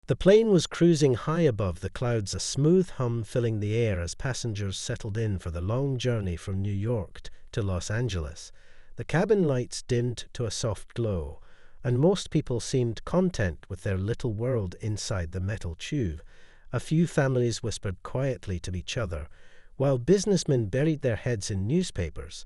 The plane was cruising high above the clouds, a smooth hum filling the air as passengers settled in for the long journey from New York to Los Angeles. The cabin lights dimmed to a soft glow, and most people seemed content with their little world inside the metal tube. A few families whispered quietly to each other, while businessmen buried their heads in newspapers.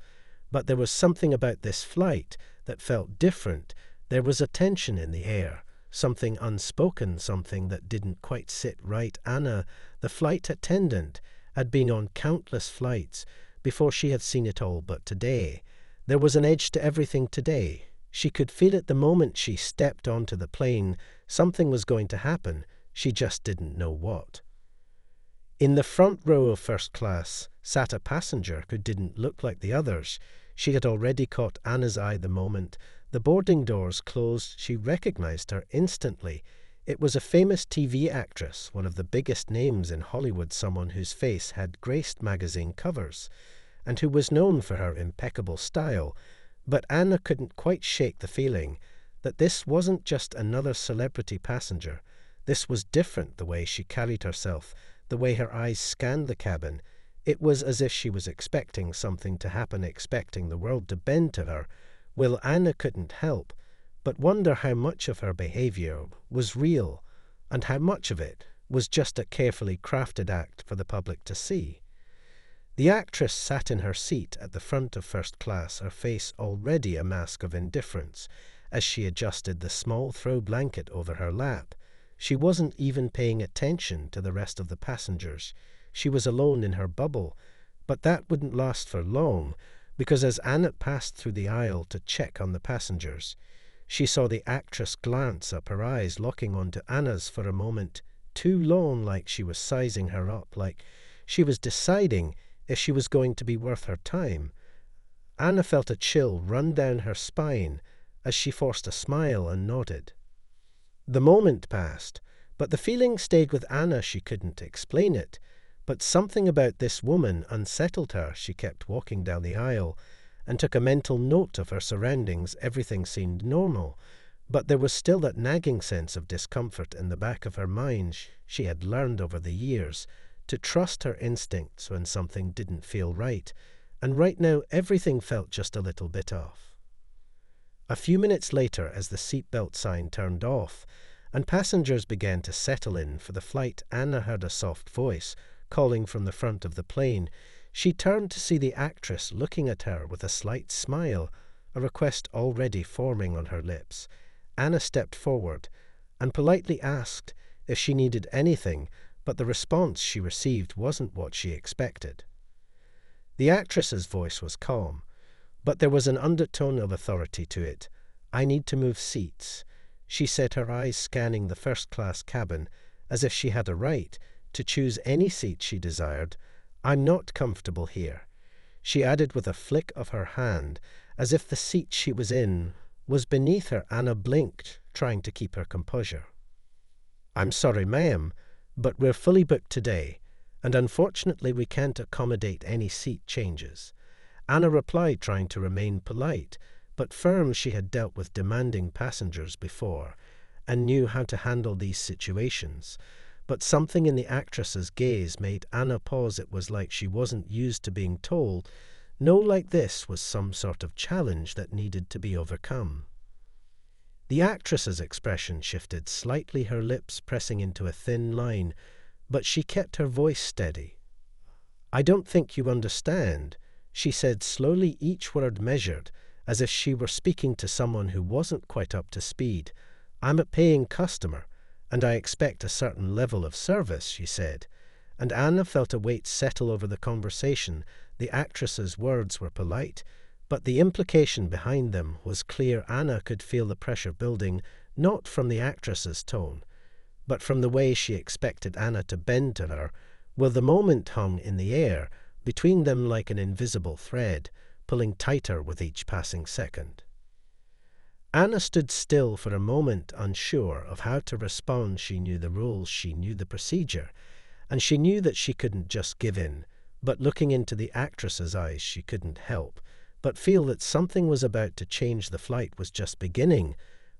But there was something about this flight that felt different. There was a tension in the air, something unspoken, something that didn't quite sit right. Anna, the flight attendant, had been on countless flights before she had seen it all, but today, there was an edge to everything today. She could feel it the moment she stepped onto the plane. Something was going to happen. She just didn't know what. In the front row of first class sat a passenger who didn't look like the others. She had already caught Anna's eye the moment the boarding doors closed. She recognized her instantly. It was a famous TV actress, one of the biggest names in Hollywood, someone whose face had graced magazine covers, and who was known for her impeccable style. But Anna couldn't quite shake the feeling that this wasn't just another celebrity passenger. This was different, the way she carried herself, the way her eyes scanned the cabin. It was as if she was expecting something to happen, expecting the world to bend to her. Well, Anna couldn't help but wonder how much of her behavior was real and how much of it was just a carefully crafted act for the public to see. The actress sat in her seat at the front of first class, her face already a mask of indifference, as she adjusted the small throw blanket over her lap. She wasn't even paying attention to the rest of the passengers. She was alone in her bubble, but that wouldn't last for long, because as Anna passed through the aisle to check on the passengers, she saw the actress glance up, her eyes locking onto Anna's for a moment, too long, like she was sizing her up, like she was deciding if she was going to be worth her time. Anna felt a chill run down her spine as she forced a smile and nodded. The moment passed, but the feeling stayed with Anna. She couldn't explain it, but something about this woman unsettled her. She kept walking down the aisle and took a mental note of her surroundings. Everything seemed normal, but there was still that nagging sense of discomfort in the back of her mind. She had learned over the years to trust her instincts when something didn't feel right, and right now everything felt just a little bit off. A few minutes later, as the seatbelt sign turned off and passengers began to settle in for the flight, Anna heard a soft voice calling from the front of the plane. She turned to see the actress looking at her with a slight smile, a request already forming on her lips. Anna stepped forward and politely asked if she needed anything, but the response she received wasn't what she expected. The actress's voice was calm, but there was an undertone of authority to it. "I need to move seats," she said, her eyes scanning the first-class cabin as if she had a right to choose any seat she desired. "I'm not comfortable here," she added with a flick of her hand, as if the seat she was in was beneath her. Anna blinked, trying to keep her composure. "I'm sorry, ma'am, but we're fully booked today, and unfortunately we can't accommodate any seat changes," Anna replied, trying to remain polite, but firm. She had dealt with demanding passengers before and knew how to handle these situations. But something in the actress's gaze made Anna pause. It was like she wasn't used to being told no, like this was some sort of challenge that needed to be overcome. The actress's expression shifted slightly, her lips pressing into a thin line, but she kept her voice steady. "I don't think you understand," she said slowly, each word measured, as if she were speaking to someone who wasn't quite up to speed. "I'm a paying customer, and I expect a certain level of service," she said, and Anna felt a weight settle over the conversation. The actress's words were polite, but the implication behind them was clear. Anna could feel the pressure building, not from the actress's tone, but from the way she expected Anna to bend to her. Well, the moment hung in the air between them like an invisible thread, pulling tighter with each passing second. Anna stood still for a moment, unsure of how to respond. She knew the rules, she knew the procedure, and she knew that she couldn't just give in. But looking into the actress's eyes, she couldn't help but feel that something was about to change. The flight was just beginning,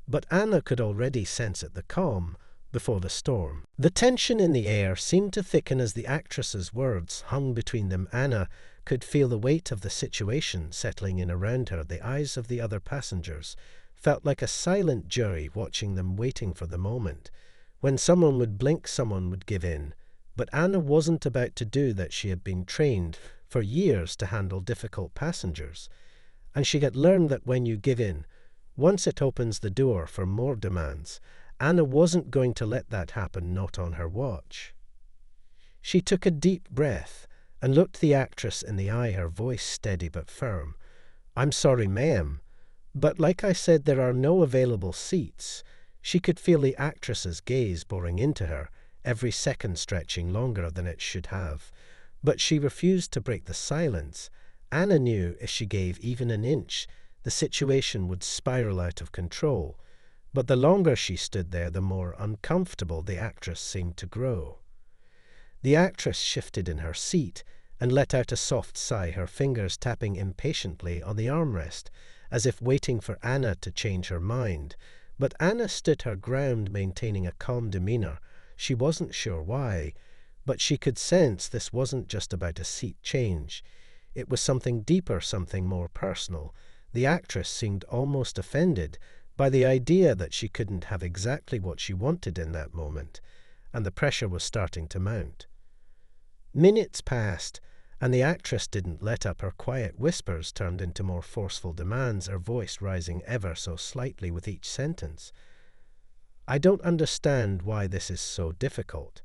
but Anna could already sense it. The calm, before the storm. The tension in the air seemed to thicken as the actress's words hung between them. Anna could feel the weight of the situation settling in around her. The eyes of the other passengers felt like a silent jury watching them, waiting for the moment. When someone would blink, someone would give in. But Anna wasn't about to do that. She had been trained for years to handle difficult passengers. And she had learned that when you give in, once it opens the door for more demands. Anna wasn't going to let that happen, not on her watch. She took a deep breath and looked the actress in the eye, her voice steady but firm. "I'm sorry, ma'am, but like I said, there are no available seats." She could feel the actress's gaze boring into her, every second stretching longer than it should have. But she refused to break the silence. Anna knew if she gave even an inch, the situation would spiral out of control. But the longer she stood there, the more uncomfortable the actress seemed to grow. The actress shifted in her seat and let out a soft sigh, her fingers tapping impatiently on the armrest, as if waiting for Anna to change her mind. But Anna stood her ground, maintaining a calm demeanor. She wasn't sure why, but she could sense this wasn't just about a seat change. It was something deeper, something more personal. The actress seemed almost offended by the idea that she couldn't have exactly what she wanted in that moment, and the pressure was starting to mount. Minutes passed, and the actress didn't let up. Her quiet whispers turned into more forceful demands, her voice rising ever so slightly with each sentence. "I don't understand why this is so difficult,"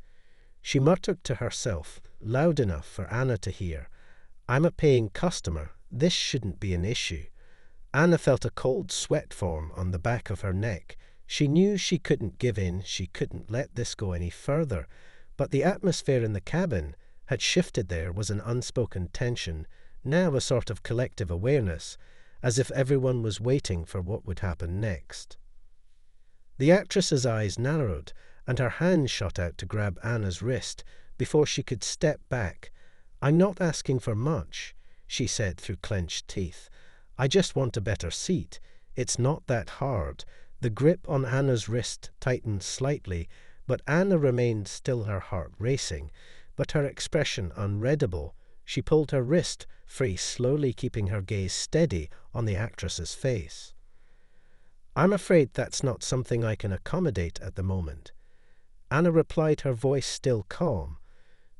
she muttered to herself, loud enough for Anna to hear. "I'm a paying customer. This shouldn't be an issue." Anna felt a cold sweat form on the back of her neck. She knew she couldn't give in, she couldn't let this go any further. But the atmosphere in the cabin had shifted. There was an unspoken tension, now a sort of collective awareness, as if everyone was waiting for what would happen next. The actress's eyes narrowed, and her hand shot out to grab Anna's wrist before she could step back. "I'm not asking for much," she said through clenched teeth. "I just want a better seat. It's not that hard." The grip on Anna's wrist tightened slightly, but Anna remained still, her heart racing, but her expression unreadable. She pulled her wrist free, slowly keeping her gaze steady on the actress's face. "I'm afraid that's not something I can accommodate at the moment," Anna replied, her voice still calm.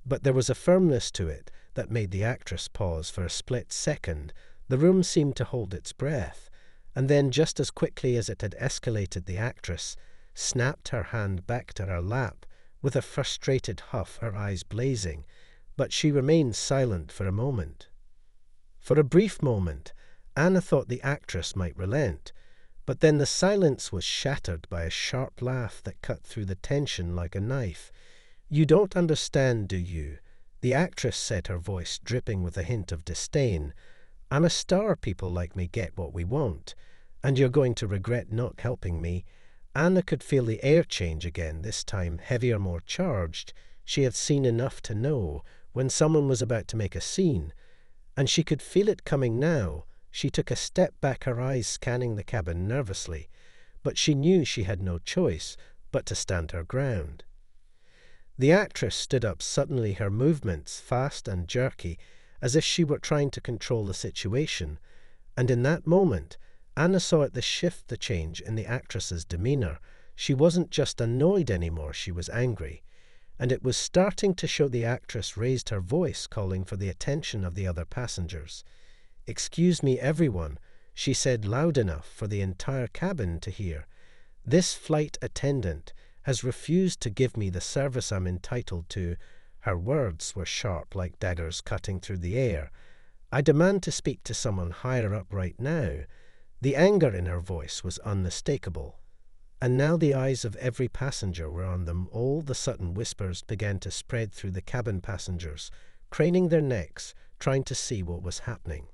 But there was a firmness to it that made the actress pause for a split second. The room seemed to hold its breath, and then, just as quickly as it had escalated, the actress snapped her hand back to her lap with a frustrated huff, her eyes blazing. But she remained silent for a moment. For a brief moment, Anna thought the actress might relent, but then the silence was shattered by a sharp laugh that cut through the tension like a knife. "You don't understand, do you?" the actress said, her voice dripping with a hint of disdain. "I'm a star. People like me get what we want, and you're going to regret not helping me." Anna could feel the air change again, this time heavier, more charged. She had seen enough to know when someone was about to make a scene, and she could feel it coming now. She took a step back, her eyes scanning the cabin nervously, but she knew she had no choice but to stand her ground. The actress stood up suddenly, her movements fast and jerky, as if she were trying to control the situation, and in that moment, Anna saw the shift, the change in the actress's demeanor. She wasn't just annoyed anymore, she was angry, and it was starting to show. The actress raised her voice, calling for the attention of the other passengers. "Excuse me, everyone," she said loud enough for the entire cabin to hear. "This flight attendant has refused to give me the service I'm entitled to." Her words were sharp, like daggers cutting through the air. "I demand to speak to someone higher up right now." The anger in her voice was unmistakable. And now the eyes of every passenger were on them. All the sudden whispers began to spread through the cabin, passengers craning their necks, trying to see what was happening.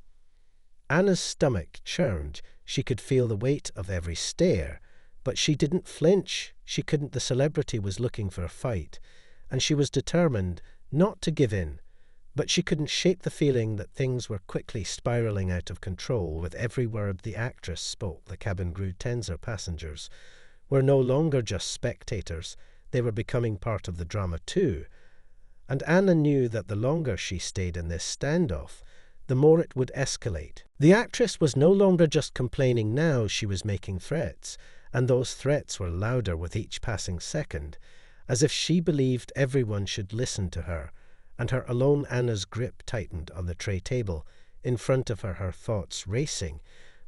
Anna's stomach churned. She could feel the weight of every stare, but she didn't flinch. She couldn't. The celebrity was looking for a fight, and she was determined not to give in. But she couldn't shake the feeling that things were quickly spiraling out of control. With every word the actress spoke, the cabin grew tenser. Passengers were no longer just spectators. They were becoming part of the drama too. And Anna knew that the longer she stayed in this standoff, the more it would escalate. The actress was no longer just complaining now, she was making threats, and those threats were louder with each passing second, as if she believed everyone should listen to her, and her alone Anna's grip tightened on the tray table. In front of her thoughts racing,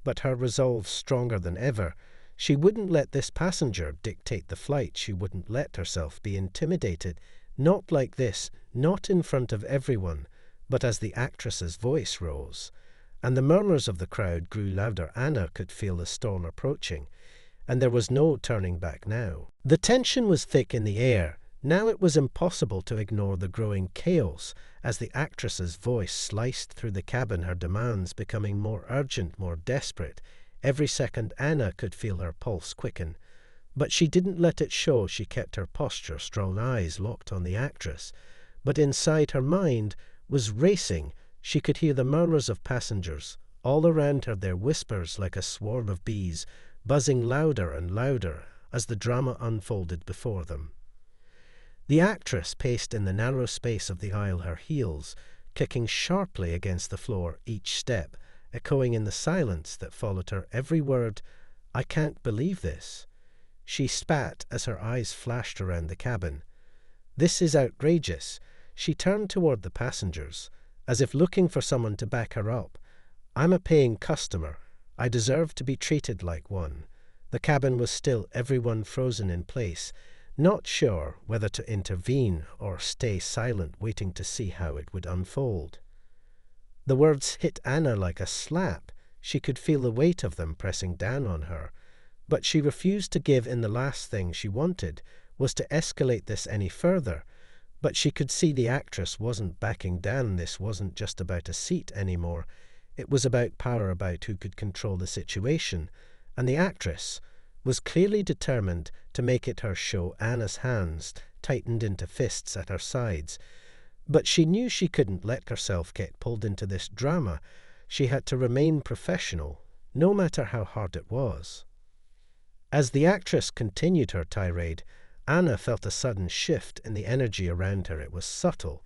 but her resolve stronger than ever. She wouldn't let this passenger dictate the flight. She wouldn't let herself be intimidated. Not like this, not in front of everyone, but as the actress's voice rose, and the murmurs of the crowd grew louder. Anna could feel the storm approaching, and there was no turning back now. The tension was thick in the air. Now it was impossible to ignore the growing chaos as the actress's voice sliced through the cabin, her demands becoming more urgent, more desperate. Every second Anna could feel her pulse quicken, but she didn't let it show. She kept her posture, strong eyes locked on the actress, but inside her mind was racing. She could hear the murmurs of passengers all around her, their whispers like a swarm of bees, buzzing louder and louder as the drama unfolded before them. The actress paced in the narrow space of the aisle, her heels kicking sharply against the floor each step, echoing in the silence that followed her every word. "I can't believe this." She spat as her eyes flashed around the cabin. "This is outrageous." She turned toward the passengers, as if looking for someone to back her up. "I'm a paying customer. I deserve to be treated like one." The cabin was still, everyone frozen in place, not sure whether to intervene or stay silent, waiting to see how it would unfold. The words hit Anna like a slap. She could feel the weight of them pressing down on her, but she refused to give in. The last thing she wanted was to escalate this any further, but she could see the actress wasn't backing down. This wasn't just about a seat anymore. It was about power, about who could control the situation, and the actress was clearly determined to make it her show. Anna's hands tightened into fists at her sides, but she knew she couldn't let herself get pulled into this drama. She had to remain professional, no matter how hard it was. As the actress continued her tirade, Anna felt a sudden shift in the energy around her. It was subtle,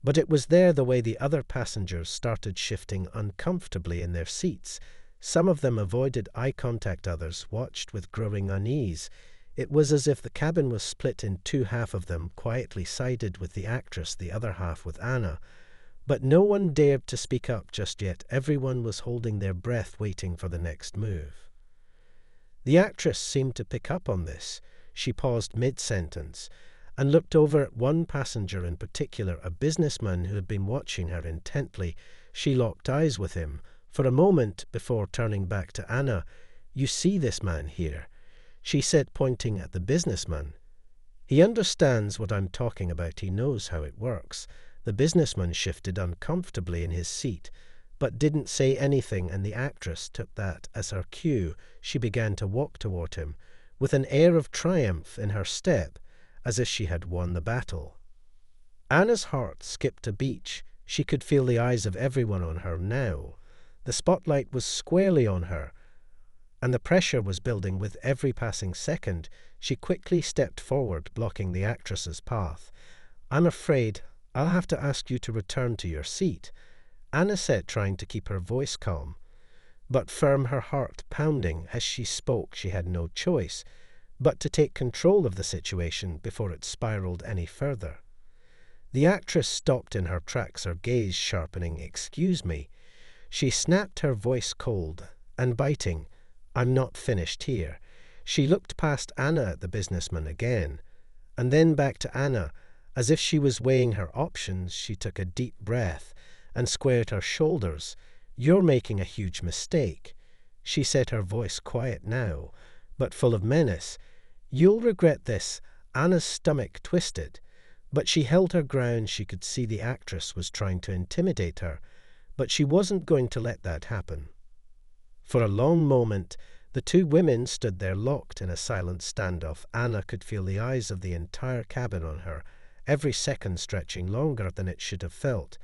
but it was there. The way the other passengers started shifting uncomfortably in their seats. Some of them avoided eye contact, others watched with growing unease. It was as if the cabin was split in two. Half of them quietly sided with the actress, the other half with Anna. But no one dared to speak up just yet. Everyone was holding their breath, waiting for the next move. The actress seemed to pick up on this. She paused mid-sentence and looked over at one passenger in particular, a businessman who had been watching her intently. She locked eyes with him for a moment before turning back to Anna. "You see this man here?" she said, pointing at the businessman. "He understands what I'm talking about. He knows how it works." The businessman shifted uncomfortably in his seat, but didn't say anything, and the actress took that as her cue. She began to walk toward him, with an air of triumph in her step, as if she had won the battle. Anna's heart skipped a beat. She could feel the eyes of everyone on her now. The spotlight was squarely on her, and the pressure was building with every passing second. She quickly stepped forward, blocking the actress's path. "I'm afraid I'll have to ask you to return to your seat," Anna said, trying to keep her voice calm, but firm, her heart pounding. As she spoke, she had no choice but to take control of the situation before it spiraled any further. The actress stopped in her tracks, her gaze sharpening. "Excuse me." She snapped, her voice cold and biting. "I'm not finished here." She looked past Anna at the businessman again, and then back to Anna. As if she was weighing her options, she took a deep breath and squared her shoulders. "You're making a huge mistake," she said, her voice quiet now, but full of menace. "You'll regret this." Anna's stomach twisted, but she held her ground. She could see the actress was trying to intimidate her, but she wasn't going to let that happen. For a long moment, the two women stood there locked in a silent standoff. Anna could feel the eyes of the entire cabin on her, every second stretching longer than it should have felt.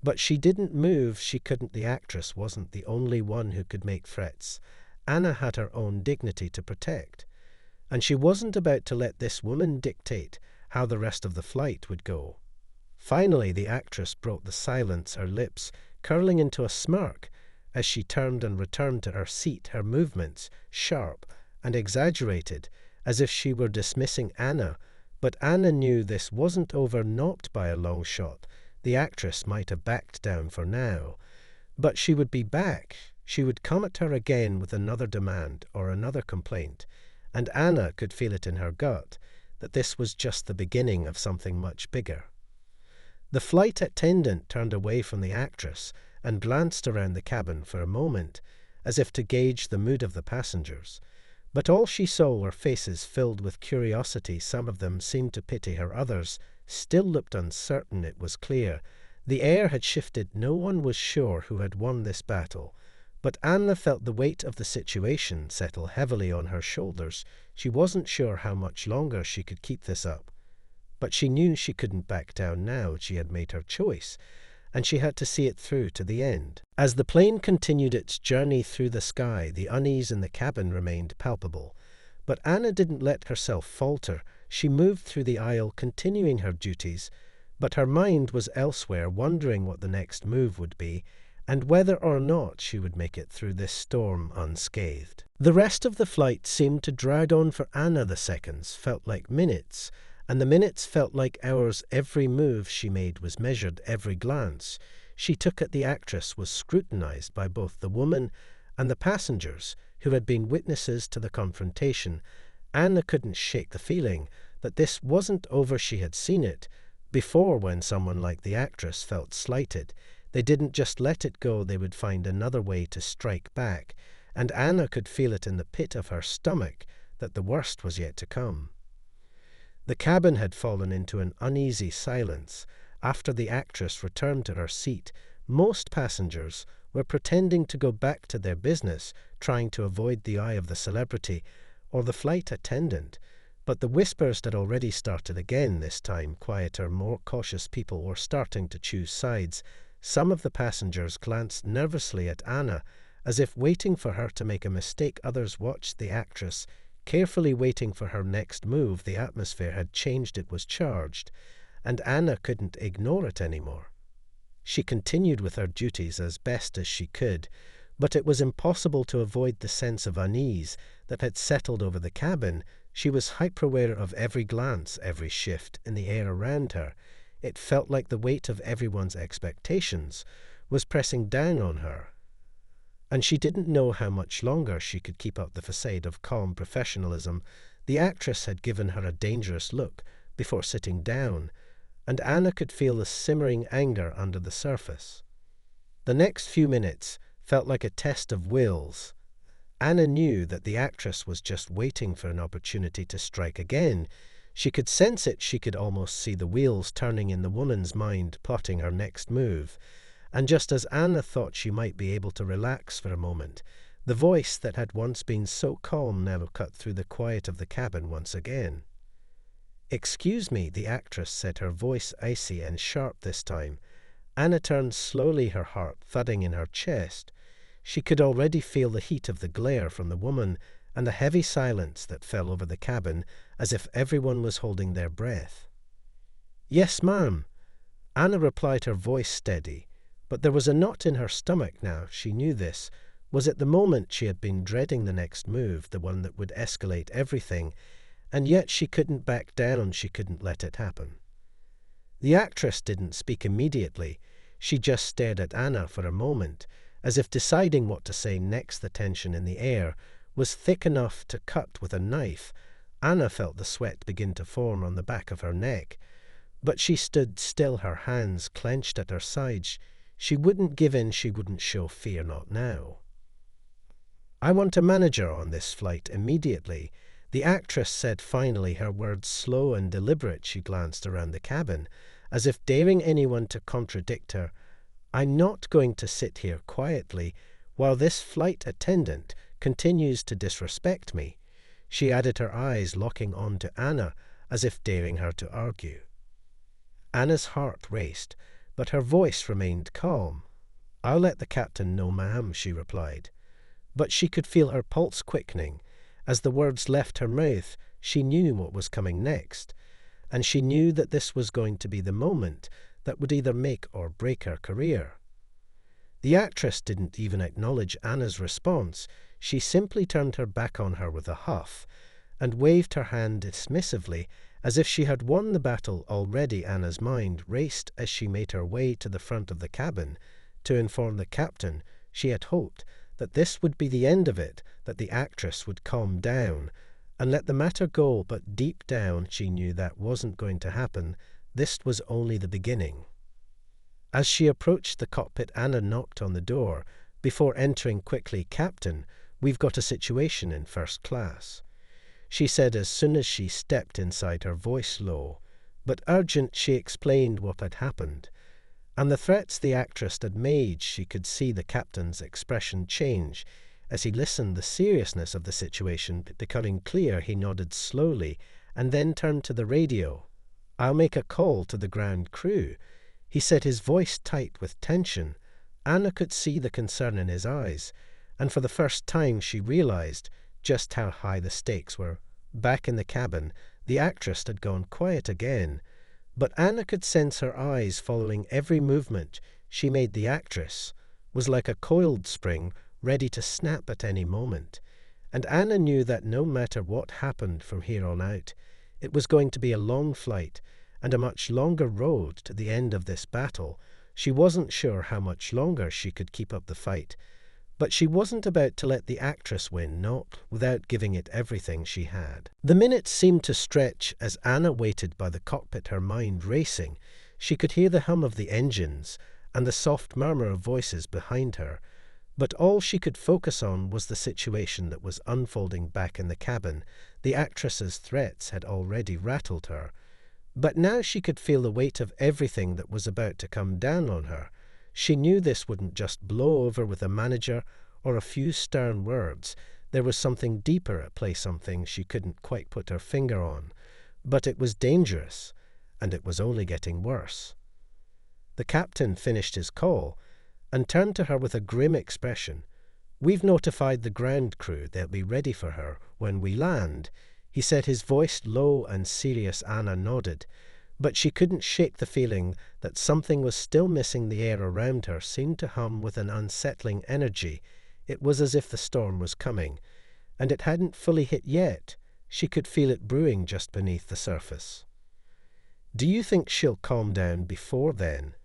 But she didn't move. She couldn't. The actress wasn't the only one who could make threats. Anna had her own dignity to protect. and she wasn't about to let this woman dictate how the rest of the flight would go. Finally, the actress broke the silence, her lips curling into a smirk as she turned and returned to her seat, her movements sharp and exaggerated, as if she were dismissing Anna. But Anna knew this wasn't over, not by a long shot. The actress might have backed down for now, but she would be back. She would come at her again with another demand or another complaint, and Anna could feel it in her gut that this was just the beginning of something much bigger. The flight attendant turned away from the actress and glanced around the cabin for a moment, as if to gauge the mood of the passengers. But all she saw were faces filled with curiosity. Some of them seemed to pity her, others still looked uncertain. It was clear the air had shifted. No one was sure who had won this battle. But Anna felt the weight of the situation settle heavily on her shoulders. She wasn't sure how much longer she could keep this up. But she knew she couldn't back down now. She had made her choice, and she had to see it through to the end. As the plane continued its journey through the sky, the unease in the cabin remained palpable. But Anna didn't let herself falter. She moved through the aisle, continuing her duties, but her mind was elsewhere, wondering what the next move would be, and whether or not she would make it through this storm unscathed. The rest of the flight seemed to drag on for Anna. The seconds felt like minutes, and the minutes felt like hours. Every move she made was measured, every glance she took at the actress was scrutinized by both the woman and the passengers who had been witnesses to the confrontation. Anna couldn't shake the feeling that this wasn't over. She had seen it before. When someone like the actress felt slighted, they didn't just let it go, they would find another way to strike back, and Anna could feel it in the pit of her stomach that the worst was yet to come. The cabin had fallen into an uneasy silence. After the actress returned to her seat, most passengers were pretending to go back to their business, trying to avoid the eye of the celebrity or the flight attendant. But the whispers had already started again. This time, quieter, more cautious people were starting to choose sides. Some of the passengers glanced nervously at Anna, as if waiting for her to make a mistake. Others watched the actress, carefully waiting for her next move. The atmosphere had changed. It was charged, and Anna couldn't ignore it anymore. She continued with her duties as best as she could, but it was impossible to avoid the sense of unease that had settled over the cabin. She was hyper-aware of every glance, every shift in the air around her. It felt like the weight of everyone's expectations was pressing down on her, and she didn't know how much longer she could keep up the facade of calm professionalism. The actress had given her a dangerous look before sitting down, and Anna could feel the simmering anger under the surface. The next few minutes felt like a test of wills. Anna knew that the actress was just waiting for an opportunity to strike again. She could sense it. She could almost see the wheels turning in the woman's mind, plotting her next move. And just as Anna thought she might be able to relax for a moment, the voice that had once been so calm now cut through the quiet of the cabin once again. "Excuse me," the actress said, her voice icy and sharp this time. Anna turned slowly, her heart thudding in her chest. She could already feel the heat of the glare from the woman and the heavy silence that fell over the cabin, as if everyone was holding their breath. "Yes, ma'am," Anna replied, her voice steady. But there was a knot in her stomach now. She knew this was at the moment she had been dreading, the next move, the one that would escalate everything, and yet she couldn't back down. She couldn't let it happen. The actress didn't speak immediately. She just stared at Anna for a moment, as if deciding what to say next. The tension in the air was thick enough to cut with a knife. Anna felt the sweat begin to form on the back of her neck, but she stood still, her hands clenched at her sides. She wouldn't give in. She wouldn't show fear, not now. "I want a manager on this flight immediately," the actress said finally, her words slow and deliberate. She glanced around the cabin, as if daring anyone to contradict her. "I'm not going to sit here quietly while this flight attendant continues to disrespect me." She added, her eyes locking on to Anna, as if daring her to argue. Anna's heart raced, but her voice remained calm. "I'll let the captain know, ma'am," she replied. But she could feel her pulse quickening, As the words left her mouth, she knew what was coming next, and she knew that this was going to be the moment that would either make or break her career. The actress didn't even acknowledge Anna's response. She simply turned her back on her with a huff and waved her hand dismissively, as if she had won the battle already. Anna's mind raced as she made her way to the front of the cabin to inform the captain she had hoped that this would be the end of it, that the actress would calm down and let the matter go, but deep down she knew that wasn't going to happen. This was only the beginning. As she approached the cockpit, Anna knocked on the door before entering quickly. "Captain, we've got a situation in first class," she said as soon as she stepped inside, her voice low but urgent. She explained what had happened and the threats the actress had made. She could see the captain's expression change as he listened, the seriousness of the situation becoming clear. He nodded slowly and then turned to the radio. "I'll make a call to the ground crew," he said, his voice tight with tension. Anna could see the concern in his eyes, and for the first time she realized just how high the stakes were. Back in the cabin, the actress had gone quiet again, but Anna could sense her eyes following every movement she made. The actress was like a coiled spring, ready to snap at any moment, and Anna knew that no matter what happened from here on out, it was going to be a long flight and a much longer road to the end of this battle. She wasn't sure how much longer she could keep up the fight, but she wasn't about to let the actress win, not without giving it everything she had. The minutes seemed to stretch as Anna waited by the cockpit, her mind racing. She could hear the hum of the engines and the soft murmur of voices behind her, but all she could focus on was the situation that was unfolding back in the cabin. The actress's threats had already rattled her, but now she could feel the weight of everything that was about to come down on her. She knew this wouldn't just blow over with a manager or a few stern words. There was something deeper at play, something she couldn't quite put her finger on. But it was dangerous, and it was only getting worse. The captain finished his call and turned to her with a grim expression. "We've notified the ground crew. They'll be ready for her when we land," he said, his voice low and serious. Anna nodded, but she couldn't shake the feeling that something was still missing. The air around her seemed to hum with an unsettling energy. It was as if the storm was coming, and it hadn't fully hit yet. She could feel it brewing just beneath the surface. "Do you think she'll calm down before then?"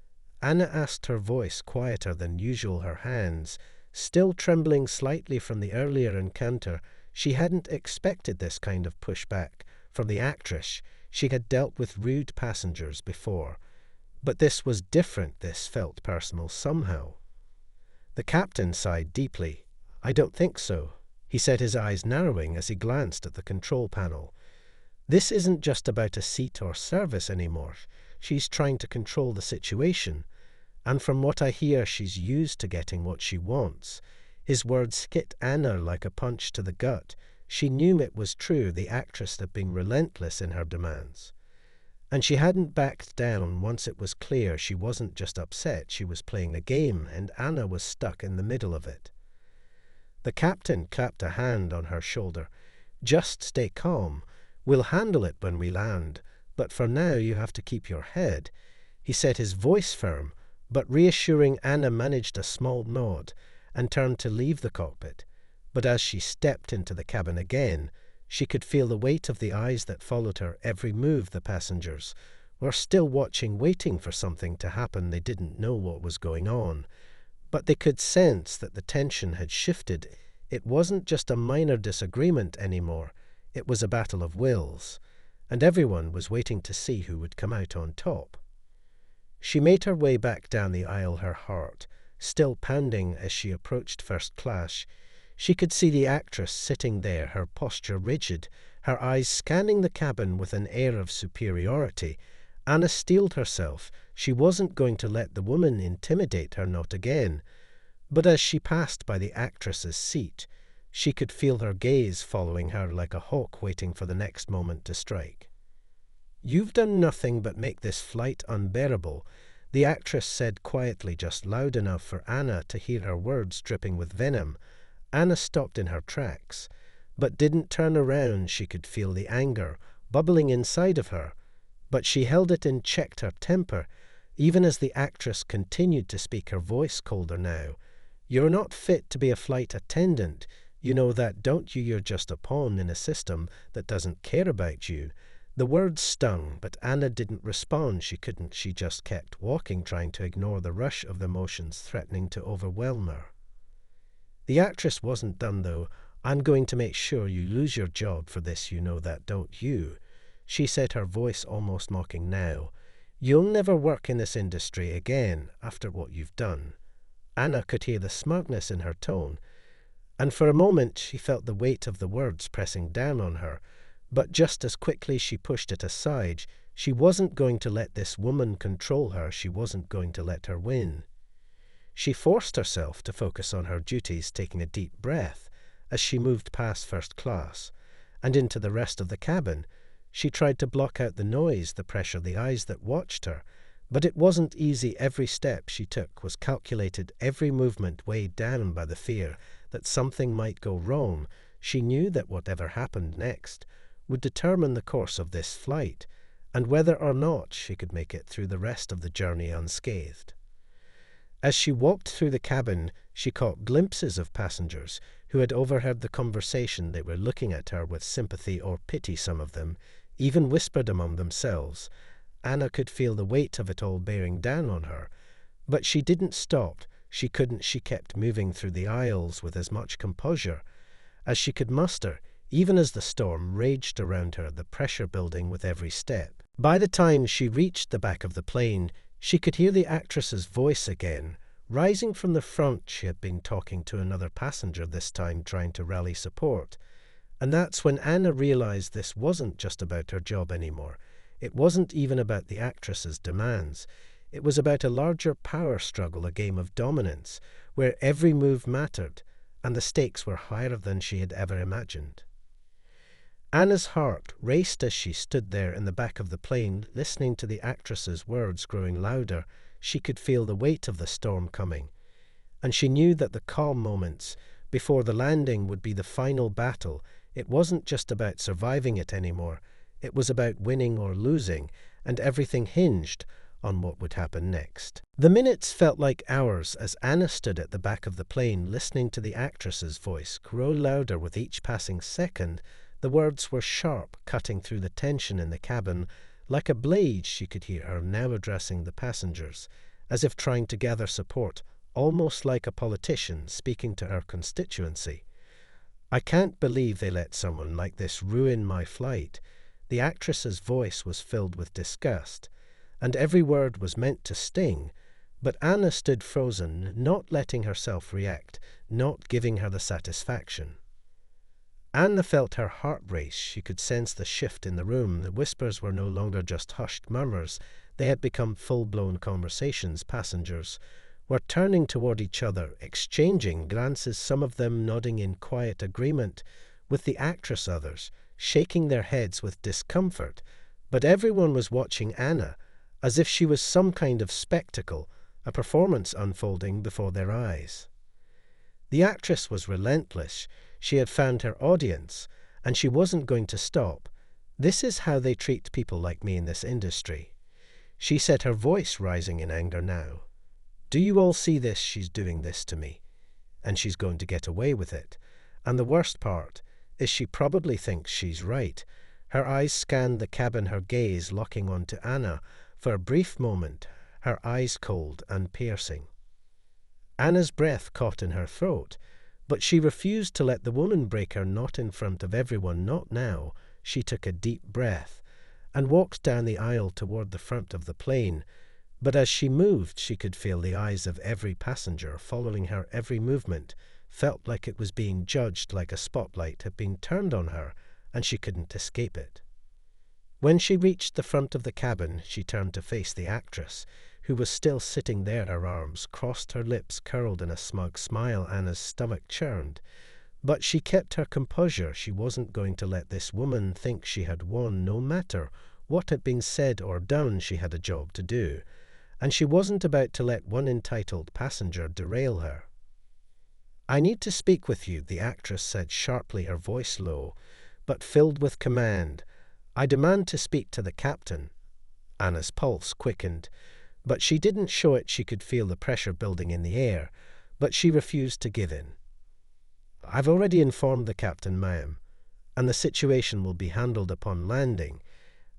Anna asked, her voice quieter than usual, her hands still trembling slightly from the earlier encounter. She hadn't expected this kind of pushback from the actress. She had dealt with rude passengers before, but this was different. This felt personal somehow. The captain sighed deeply. "I don't think so," he said, his eyes narrowing as he glanced at the control panel. "This isn't just about a seat or service anymore. She's trying to control the situation, and from what I hear, she's used to getting what she wants." His words hit Anna like a punch to the gut. She knew it was true. The actress had been relentless in her demands, and she hadn't backed down once it was clear she wasn't just upset, she was playing a game, and Anna was stuck in the middle of it. The captain clapped a hand on her shoulder. "Just stay calm. We'll handle it when we land, but for now you have to keep your head," he said, his voice firm but reassuring. Anna managed a small nod and turned to leave the cockpit, but as she stepped into the cabin again, she could feel the weight of the eyes that followed her every move. The passengers were still watching, waiting for something to happen. They didn't know what was going on, but they could sense that the tension had shifted. It wasn't just a minor disagreement anymore. It was a battle of wills, and everyone was waiting to see who would come out on top. She made her way back down the aisle, her heart still pounding. As she approached first class, she could see the actress sitting there, her posture rigid, her eyes scanning the cabin with an air of superiority. Anna steeled herself. She wasn't going to let the woman intimidate her, not again. But as she passed by the actress's seat, she could feel her gaze following her like a hawk waiting for the next moment to strike. "You've done nothing but make this flight unbearable," the actress said quietly, just loud enough for Anna to hear her words dripping with venom. Anna stopped in her tracks, but didn't turn around. She could feel the anger bubbling inside of her, but she held it and checked her temper, even as the actress continued to speak, her voice colder now. "You're not fit to be a flight attendant. You know that, don't you? You're just a pawn in a system that doesn't care about you." The words stung, but Anna didn't respond. She couldn't. She just kept walking, trying to ignore the rush of emotions threatening to overwhelm her. The actress wasn't done, though. "I'm going to make sure you lose your job for this, you know that, don't you?" she said, her voice almost mocking now. "You'll never work in this industry again after what you've done." Anna could hear the smugness in her tone, and for a moment she felt the weight of the words pressing down on her. But just as quickly she pushed it aside. She wasn't going to let this woman control her. She wasn't going to let her win. She forced herself to focus on her duties, taking a deep breath as she moved past first class and into the rest of the cabin. She tried to block out the noise, the pressure, the eyes that watched her, but it wasn't easy. Every step she took was calculated, every movement weighed down by the fear that something might go wrong. She knew that whatever happened next would determine the course of this flight, and whether or not she could make it through the rest of the journey unscathed. As she walked through the cabin, she caught glimpses of passengers who had overheard the conversation. They were looking at her with sympathy or pity, some of them even whispered among themselves. Anna could feel the weight of it all bearing down on her, but she didn't stop. She couldn't. She kept moving through the aisles with as much composure as she could muster, even as the storm raged around her, the pressure building with every step. By the time she reached the back of the plane, she could hear the actress's voice again, rising from the front. She had been talking to another passenger, this time trying to rally support. And that's when Anna realized this wasn't just about her job anymore. It wasn't even about the actress's demands. It was about a larger power struggle, a game of dominance, where every move mattered, and the stakes were higher than she had ever imagined. Anna's heart raced as she stood there in the back of the plane, listening to the actress's words growing louder. She could feel the weight of the storm coming, and she knew that the calm moments before the landing would be the final battle. It wasn't just about surviving it anymore. It was about winning or losing, and everything hinged on what would happen next. The minutes felt like hours as Anna stood at the back of the plane, listening to the actress's voice grow louder with each passing second. The words were sharp, cutting through the tension in the cabin. Like a blade, she could hear her now addressing the passengers, as if trying to gather support, almost like a politician speaking to her constituency. "I can't believe they let someone like this ruin my flight." The actress's voice was filled with disgust, and every word was meant to sting. But Anna stood frozen, not letting herself react, not giving her the satisfaction. Anna felt her heart race. She could sense the shift in the room. The whispers were no longer just hushed murmurs. They had become full-blown conversations. Passengers were turning toward each other, exchanging glances, some of them nodding in quiet agreement with the actress, others shaking their heads with discomfort. But everyone was watching Anna, as if she was some kind of spectacle, a performance unfolding before their eyes. The actress was relentless. She had found her audience, and she wasn't going to stop. "This is how they treat people like me in this industry," she said, her voice rising in anger now. "Do you all see this? She's doing this to me, and she's going to get away with it. And the worst part is she probably thinks she's right." Her eyes scanned the cabin, her gaze locking onto Anna. For a brief moment, her eyes cold and piercing. Anna's breath caught in her throat, but she refused to let the woman break her. Not in front of everyone, not now. She took a deep breath and walked down the aisle toward the front of the plane. But as she moved, she could feel the eyes of every passenger following her every movement, felt like it was being judged, like a spotlight had been turned on her, and she couldn't escape it. When she reached the front of the cabin, she turned to face the actress, who was still sitting there, her arms crossed, her lips curled in a smug smile. Anna's stomach churned, but she kept her composure. She wasn't going to let this woman think she had won. No matter what had been said or done, she had a job to do, and she wasn't about to let one entitled passenger derail her. "I need to speak with you," the actress said sharply, her voice low, but filled with command. "I demand to speak to the captain." Anna's pulse quickened, but she didn't show it. She could feel the pressure building in the air, but she refused to give in. "I've already informed the captain, ma'am, and the situation will be handled upon landing."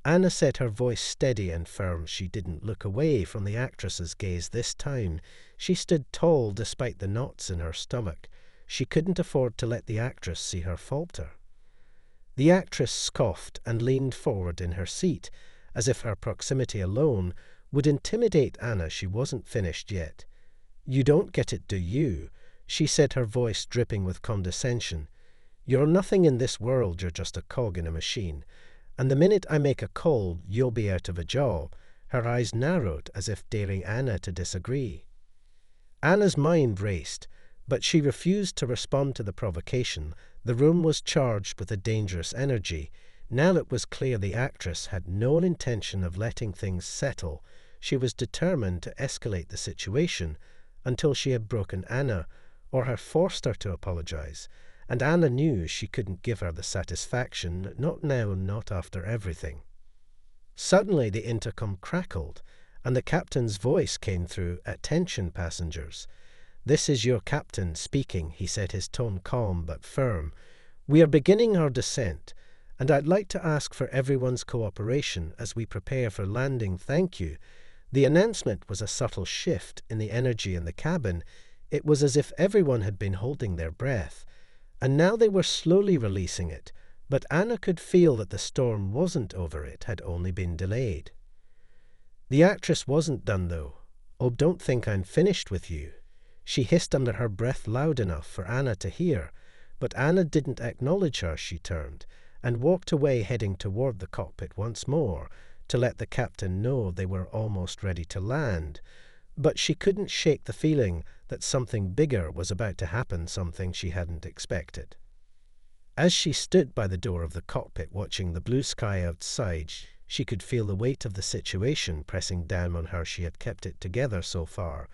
Anna said, her voice steady and firm. She didn't look away from the actress's gaze this time. She stood tall despite the knots in her stomach. She couldn't afford to let the actress see her falter. The actress scoffed and leaned forward in her seat, as if her proximity alone would intimidate Anna. She wasn't finished yet. "You don't get it, do you?" she said, her voice dripping with condescension. "You're nothing in this world. You're just a cog in a machine. And the minute I make a call, you'll be out of a job." Her eyes narrowed as if daring Anna to disagree. Anna's mind raced, but she refused to respond to the provocation. The room was charged with a dangerous energy. Now it was clear the actress had no intention of letting things settle. She was determined to escalate the situation until she had broken Anna or had forced her to apologize. And Anna knew she couldn't give her the satisfaction, not now, not after everything. Suddenly the intercom crackled, and the captain's voice came through. "Attention, passengers. This is your captain speaking," he said, his tone calm but firm. "We are beginning our descent, and I'd like to ask for everyone's cooperation as we prepare for landing. Thank you." The announcement was a subtle shift in the energy in the cabin. It was as if everyone had been holding their breath, and now they were slowly releasing it. But Anna could feel that the storm wasn't over. It had only been delayed. The actress wasn't done, though. "Oh, don't think I'm finished with you." She hissed under her breath loud enough for Anna to hear, but Anna didn't acknowledge her. She turned and walked away, heading toward the cockpit once more to let the captain know they were almost ready to land. But she couldn't shake the feeling that something bigger was about to happen, something she hadn't expected. As she stood by the door of the cockpit watching the blue sky outside, she could feel the weight of the situation pressing down on her. She had kept it together so far,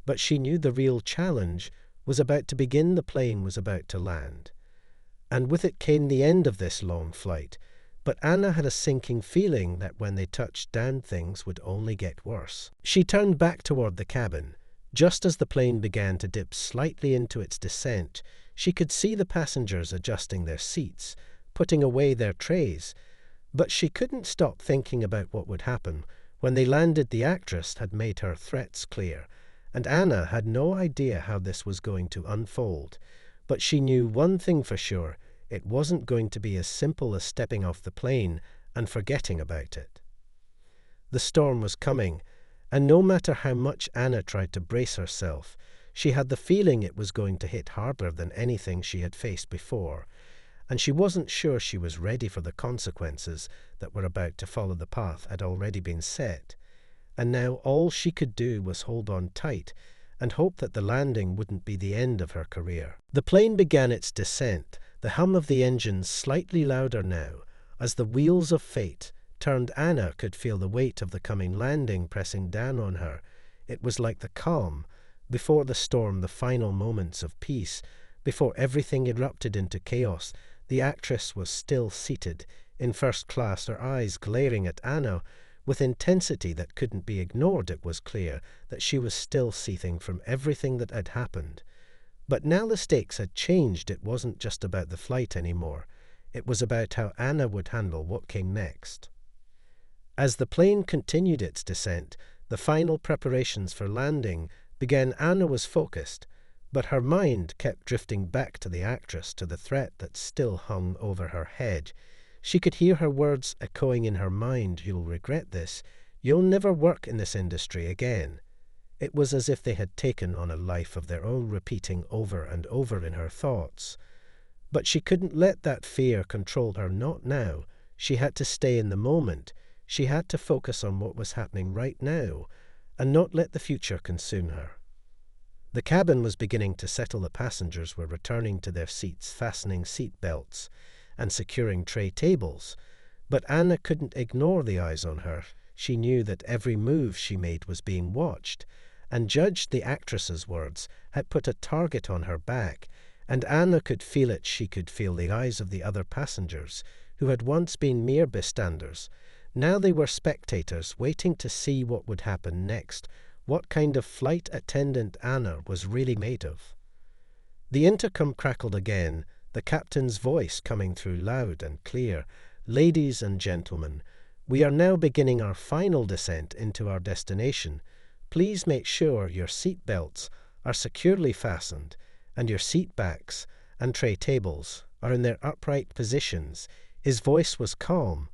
but she knew the real challenge was about to begin. The plane was about to land, and with it came the end of this long flight. But Anna had a sinking feeling that when they touched down, things would only get worse. She turned back toward the cabin. Just as the plane began to dip slightly into its descent, she could see the passengers adjusting their seats, putting away their trays. But she couldn't stop thinking about what would happen when they landed. The actress had made her threats clear, and Anna had no idea how this was going to unfold. But she knew one thing for sure: it wasn't going to be as simple as stepping off the plane and forgetting about it. The storm was coming, and no matter how much Anna tried to brace herself, she had the feeling it was going to hit harder than anything she had faced before, and she wasn't sure she was ready for the consequences that were about to follow. The path had already been set, and now all she could do was hold on tight and hope that the landing wouldn't be the end of her career. The plane began its descent, the hum of the engines slightly louder now. As the wheels of fate turned, Anna could feel the weight of the coming landing pressing down on her. It was like the calm before the storm, the final moments of peace before everything erupted into chaos. The actress was still seated in first class, her eyes glaring at Anna with intensity that couldn't be ignored. It was clear that she was still seething from everything that had happened. But now the stakes had changed. It wasn't just about the flight anymore. It was about how Anna would handle what came next. As the plane continued its descent, the final preparations for landing began. Anna was focused, but her mind kept drifting back to the actress, to the threat that still hung over her head. She could hear her words echoing in her mind. "You'll regret this. You'll never work in this industry again." It was as if they had taken on a life of their own, repeating over and over in her thoughts. But she couldn't let that fear control her, not now. She had to stay in the moment. She had to focus on what was happening right now, and not let the future consume her. The cabin was beginning to settle. The passengers were returning to their seats, fastening seat belts and securing tray tables. But Anna couldn't ignore the eyes on her. She knew that every move she made was being watched, and judged the actress's words, had put a target on her back, and Anna could feel it. She could feel the eyes of the other passengers, who had once been mere bystanders. Now they were spectators, waiting to see what would happen next, what kind of flight attendant Anna was really made of. The intercom crackled again, the captain's voice coming through loud and clear. "Ladies and gentlemen, we are now beginning our final descent into our destination. Please make sure your seat belts are securely fastened and your seat backs and tray tables are in their upright positions." His voice was calm,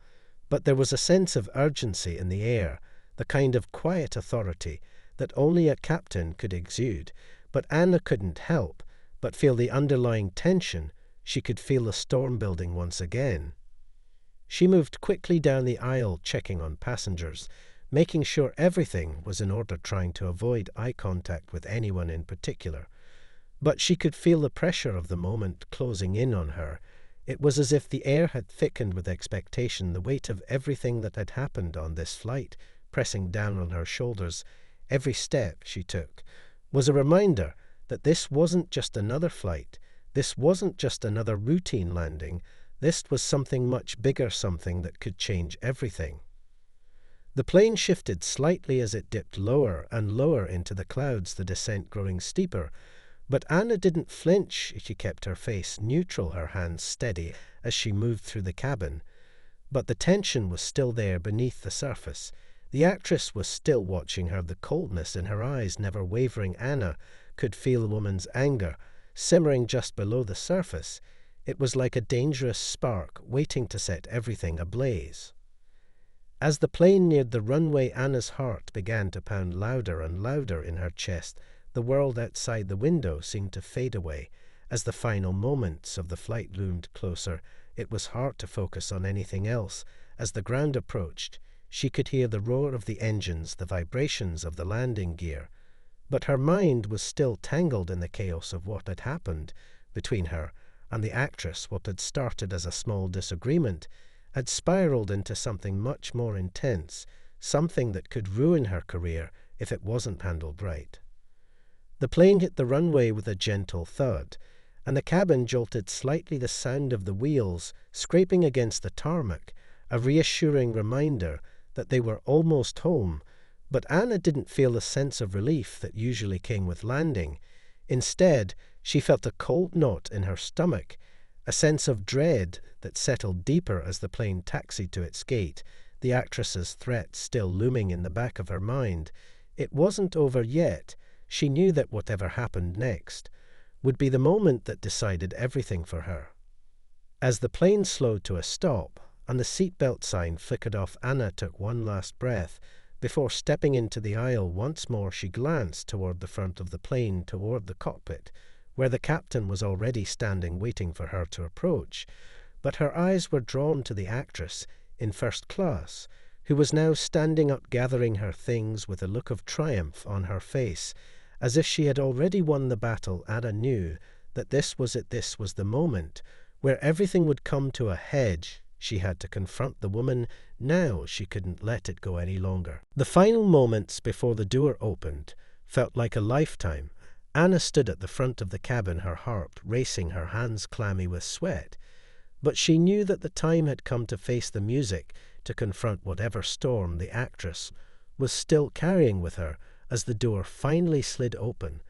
but there was a sense of urgency in the air, the kind of quiet authority that only a captain could exude. But Anna couldn't help but feel the underlying tension. She could feel the storm building once again. She moved quickly down the aisle, checking on passengers, making sure everything was in order, trying to avoid eye contact with anyone in particular. But she could feel the pressure of the moment closing in on her. It was as if the air had thickened with expectation, the weight of everything that had happened on this flight pressing down on her shoulders. Every step she took was a reminder that this wasn't just another flight, this wasn't just another routine landing, this was something much bigger, something that could change everything. The plane shifted slightly as it dipped lower and lower into the clouds, the descent growing steeper. But Anna didn't flinch. She kept her face neutral, her hands steady as she moved through the cabin. But the tension was still there beneath the surface. The actress was still watching her, the coldness in her eyes never wavering. Anna could feel the woman's anger simmering just below the surface. It was like a dangerous spark waiting to set everything ablaze. As the plane neared the runway, Anna's heart began to pound louder and louder in her chest. The world outside the window seemed to fade away. As the final moments of the flight loomed closer, it was hard to focus on anything else. As the ground approached, she could hear the roar of the engines, the vibrations of the landing gear. But her mind was still tangled in the chaos of what had happened between her and the actress. What had started as a small disagreement had spiraled into something much more intense, something that could ruin her career if it wasn't handled right. The plane hit the runway with a gentle thud, and the cabin jolted slightly, the sound of the wheels scraping against the tarmac, a reassuring reminder that they were almost home. But Anna didn't feel the sense of relief that usually came with landing. Instead, she felt a cold knot in her stomach, a sense of dread that settled deeper as the plane taxied to its gate, the actress's threat still looming in the back of her mind. It wasn't over yet. She knew that whatever happened next would be the moment that decided everything for her. As the plane slowed to a stop and the seatbelt sign flickered off, Anna took one last breath. Before stepping into the aisle once more, she glanced toward the front of the plane, toward the cockpit, where the captain was already standing waiting for her to approach. But her eyes were drawn to the actress in first class, who was now standing up, gathering her things with a look of triumph on her face. As if she had already won the battle, Anna knew that this was it. This was the moment where everything would come to a head. She had to confront the woman. Now she couldn't let it go any longer. The final moments before the door opened felt like a lifetime. Anna stood at the front of the cabin, her heart racing, her hands clammy with sweat. But she knew that the time had come to face the music, to confront whatever storm the actress was still carrying with her. As the door finally slid open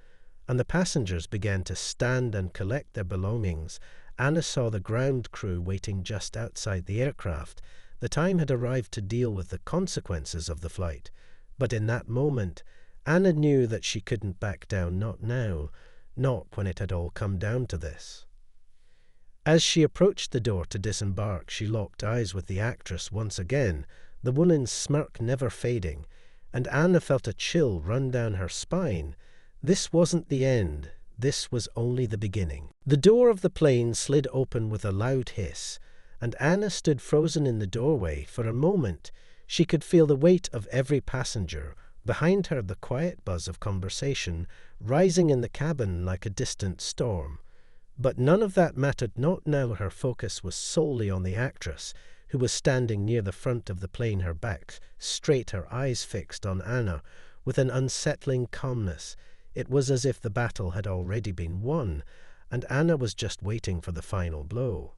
and the passengers began to stand and collect their belongings, Anna saw the ground crew waiting just outside the aircraft. The time had arrived to deal with the consequences of the flight. But in that moment, Anna knew that she couldn't back down, not now, not when it had all come down to this. As she approached the door to disembark, she locked eyes with the actress once again, the woman's smirk never fading, and Anna felt a chill run down her spine. This wasn't the end. This was only the beginning. The door of the plane slid open with a loud hiss, and Anna stood frozen in the doorway. For a moment, she could feel the weight of every passenger. Behind her, the quiet buzz of conversation rising in the cabin like a distant storm. But none of that mattered, not now. Her focus was solely on the actress, who was standing near the front of the plane, her back straight, her eyes fixed on Anna. with an unsettling calmness. It was as if the battle had already been won, and Anna was just waiting for the final blow.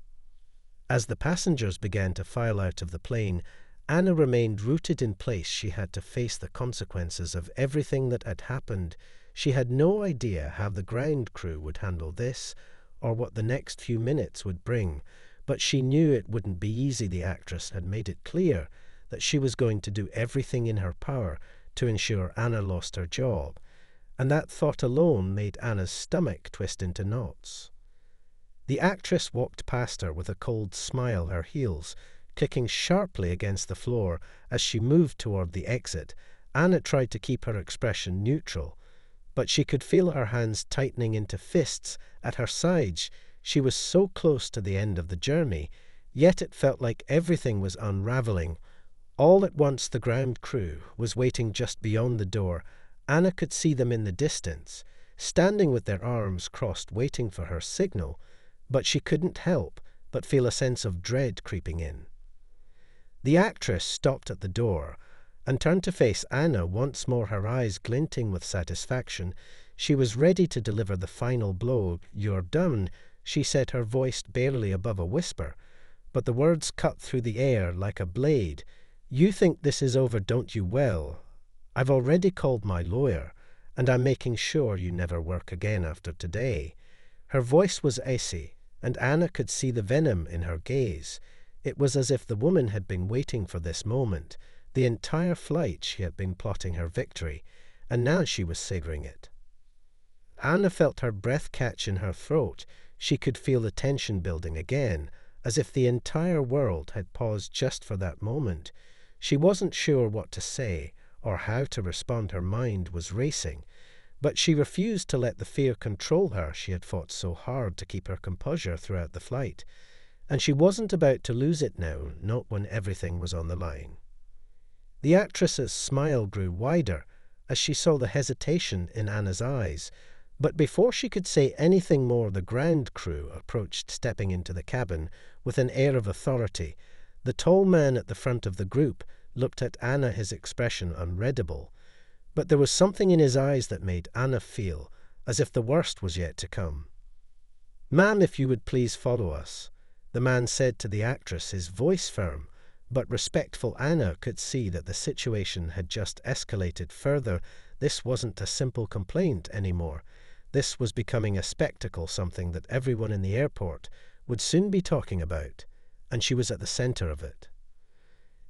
As the passengers began to file out of the plane, Anna remained rooted in place. She had to face the consequences of everything that had happened. She had no idea how the ground crew would handle this, or what the next few minutes would bring, but she knew it wouldn't be easy. The actress had made it clear that she was going to do everything in her power to ensure Anna lost her job, and that thought alone made Anna's stomach twist into knots. The actress walked past her with a cold smile, her heels clicking sharply against the floor as she moved toward the exit. Anna tried to keep her expression neutral, but she could feel her hands tightening into fists at her sides. She was so close to the end of the journey, yet it felt like everything was unraveling. All at once the ground crew was waiting just beyond the door. Anna could see them in the distance, standing with their arms crossed waiting for her signal, but she couldn't help but feel a sense of dread creeping in. The actress stopped at the door and turned to face Anna once more, her eyes glinting with satisfaction. She was ready to deliver the final blow. "You're done," she said, her voice barely above a whisper, but the words cut through the air like a blade. "You think this is over, don't you? Well, I've already called my lawyer, and I'm making sure you never work again after today." Her voice was icy, and Anna could see the venom in her gaze. It was as if the woman had been waiting for this moment. The entire flight she had been plotting her victory, and now she was savoring it. Anna felt her breath catch in her throat. She could feel the tension building again, as if the entire world had paused just for that moment. She wasn't sure what to say or how to respond. Her mind was racing, but she refused to let the fear control her. She had fought so hard to keep her composure throughout the flight, and she wasn't about to lose it now, not when everything was on the line. The actress's smile grew wider as she saw the hesitation in Anna's eyes, but before she could say anything more, the ground crew approached, stepping into the cabin with an air of authority. The tall man at the front of the group looked at Anna, his expression unreadable, but there was something in his eyes that made Anna feel as if the worst was yet to come. "Ma'am, if you would please follow us," the man said to the actress, his voice firm but respectful. Anna could see that the situation had just escalated further. This wasn't a simple complaint anymore. This was becoming a spectacle, something that everyone in the airport would soon be talking about, and she was at the center of it.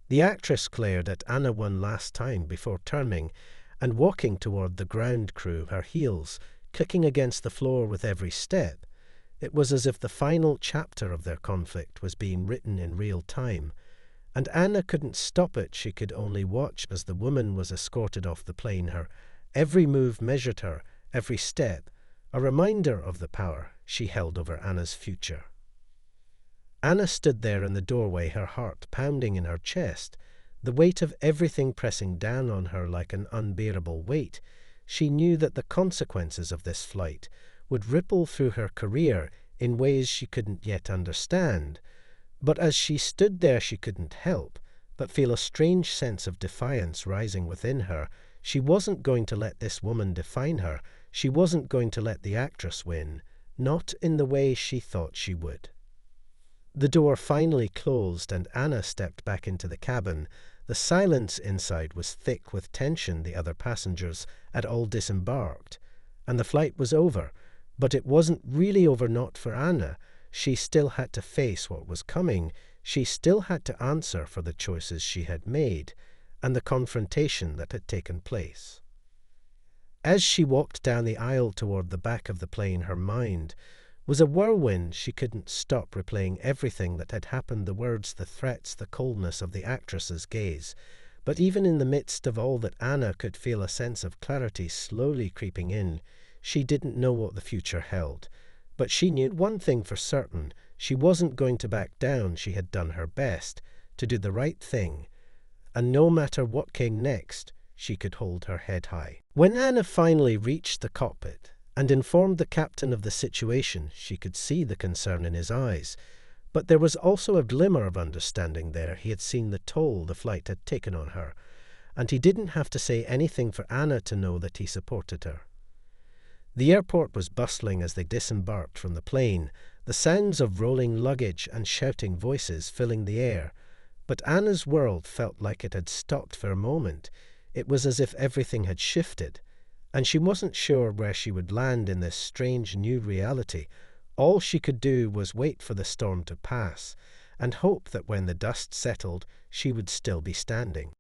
The actress glared at Anna one last time before turning and walking toward the ground crew, her heels clicking against the floor with every step. It was as if the final chapter of their conflict was being written in real time, and Anna couldn't stop it. She could only watch as the woman was escorted off the plane. Her every move measured her, every step, a reminder of the power she held over Anna's future. Anna stood there in the doorway, her heart pounding in her chest, the weight of everything pressing down on her like an unbearable weight. She knew that the consequences of this flight would ripple through her career in ways she couldn't yet understand, but as she stood there she couldn't help but feel a strange sense of defiance rising within her. She wasn't going to let this woman define her. She wasn't going to let the actress win, not in the way she thought she would. The door finally closed and Anna stepped back into the cabin. The silence inside was thick with tension. The other passengers had all disembarked, and the flight was over. But it wasn't really over, not for Anna. She still had to face what was coming. She still had to answer for the choices she had made and the confrontation that had taken place. As she walked down the aisle toward the back of the plane, her mind was a whirlwind. She couldn't stop replaying everything that had happened, the words, the threats, the coldness of the actress's gaze. But even in the midst of all that, Anna could feel a sense of clarity slowly creeping in. She didn't know what the future held, but she knew one thing for certain: she wasn't going to back down. She had done her best to do the right thing, and no matter what came next, she could hold her head high. When Anna finally reached the cockpit and informed the captain of the situation, she could see the concern in his eyes, but there was also a glimmer of understanding there. He had seen the toll the flight had taken on her, and he didn't have to say anything for Anna to know that he supported her. The airport was bustling as they disembarked from the plane, the sounds of rolling luggage and shouting voices filling the air. But Anna's world felt like it had stopped for a moment. It was as if everything had shifted, and she wasn't sure where she would land in this strange new reality. All she could do was wait for the storm to pass, and hope that when the dust settled, she would still be standing.